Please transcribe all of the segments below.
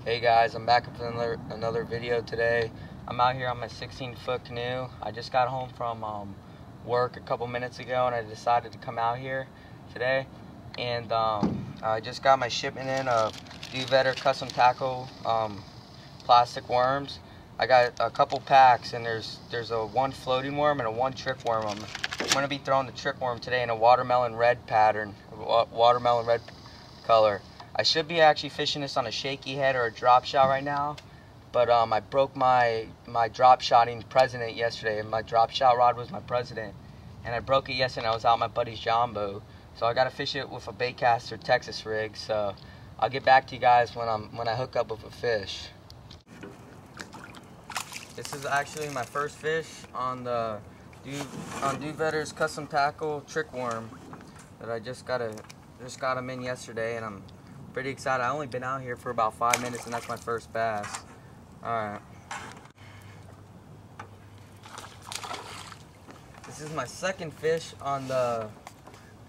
Hey guys, I'm back with another video today. I'm out here on my 16-foot canoe. I just got home from work a couple minutes ago and I decided to come out here today. And I just got my shipment in of Duvetter custom tackle plastic worms. I got a couple packs and there's a one floating worm and a one trick worm. I'm going to be throwing the trick worm today in a watermelon red pattern, watermelon red color. I should be actually fishing this on a shaky head or a drop shot right now, but I broke my drop shotting president yesterday, and my drop shot rod was my president, and I broke it yesterday and I was out my buddy's jumbo, so I got to fish it with a baitcaster Texas rig. So I'll get back to you guys when I hook up with a fish. This is actually my first fish on the Duvetter's custom tackle trick worm that I just got him in yesterday, and I'm pretty excited. I only been out here for about 5 minutes and that's my first bass. Alright. This is my second fish on the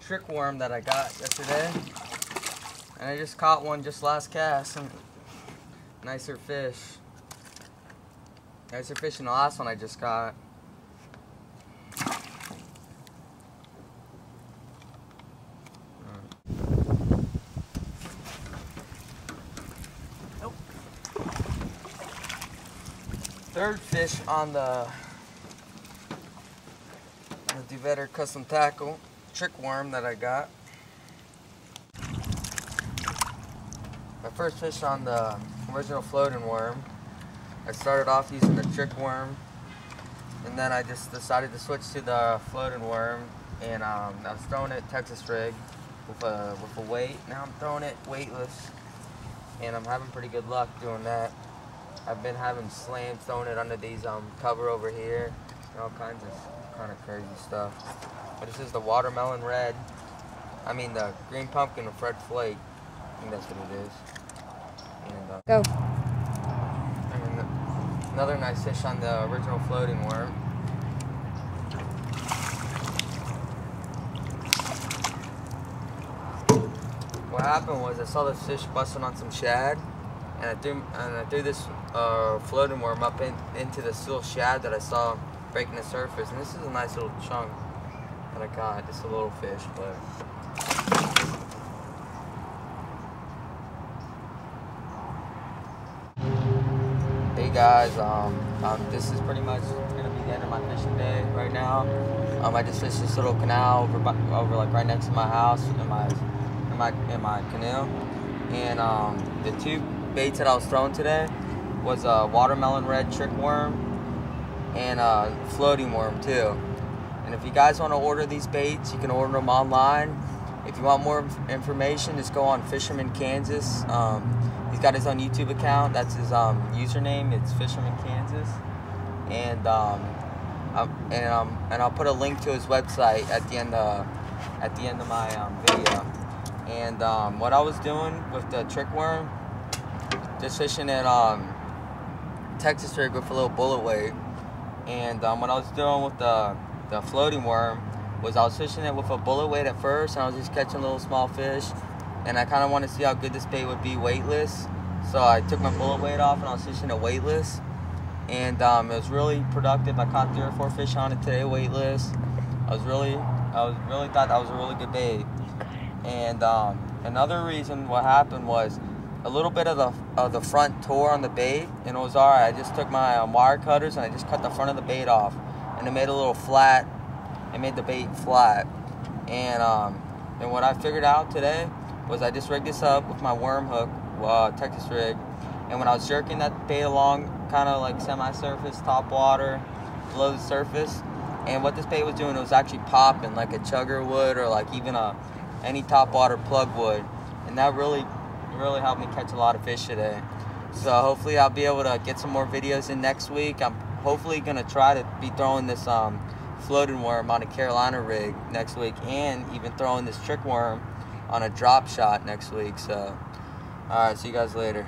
trick worm that I got yesterday. And I just caught one just last cast. And nicer fish. Nicer fish than the last one I just caught. Third fish on the Duvetter custom tackle trick worm that I got. My first fish on the original floating worm. I started off using the trick worm, and then I just decided to switch to the floating worm, and I was throwing it Texas rig with a weight. Now I'm throwing it weightless, and I'm having pretty good luck doing that. I've been having slams throwing it under these cover over here, and all kinds of crazy stuff. But this is the watermelon red. I mean the green pumpkin with red flake. I think that's what it is. And, Go. And another nice fish on the original floating worm. What happened was I saw this fish busting on some shad, and I threw this floating worm up into this little shad that I saw breaking the surface, and this is a nice little chunk that I caught. Just a little fish, but hey guys, this is pretty much gonna be the end of my fishing day right now. I just fished this little canal over like right next to my house in my canoe, and the two baits that I was throwing today was a watermelon red trick worm and a floating worm too. And if you guys want to order these baits, you can order them online. If you want more information, just go on Fisherman Kansas. He's got his own YouTube account. That's his username. It's Fisherman Kansas. And I'll put a link to his website at the end of my video. And what I was doing with the trick worm, just fishing it Texas rig with a little bullet weight, and what I was doing with the floating worm was I was fishing it with a bullet weight at first, and I was just catching little small fish, and I kind of wanted to see how good this bait would be weightless, so I took my bullet weight off and I was fishing it weightless, and it was really productive. I caught 3 or 4 fish on it today weightless. I really thought that was a really good bait. And another reason what happened was a little bit of the front tore on the bait, and it was alright. I just took my wire cutters and I just cut the front of the bait off, and it made a little flat. It made the bait flat. And what I figured out today was I just rigged this up with my worm hook Texas rig, and when I was jerking that bait along, kind of like semi-surface, top water, below the surface, and what this bait was doing, it was actually popping like a chugger would, or like even any top water plug would, and that really helped me catch a lot of fish today. So hopefully I'll be able to get some more videos in next week. I'm hopefully gonna try to be throwing this floating worm on a Carolina rig next week, and even throwing this trick worm on a drop shot next week. So alright, see you guys later.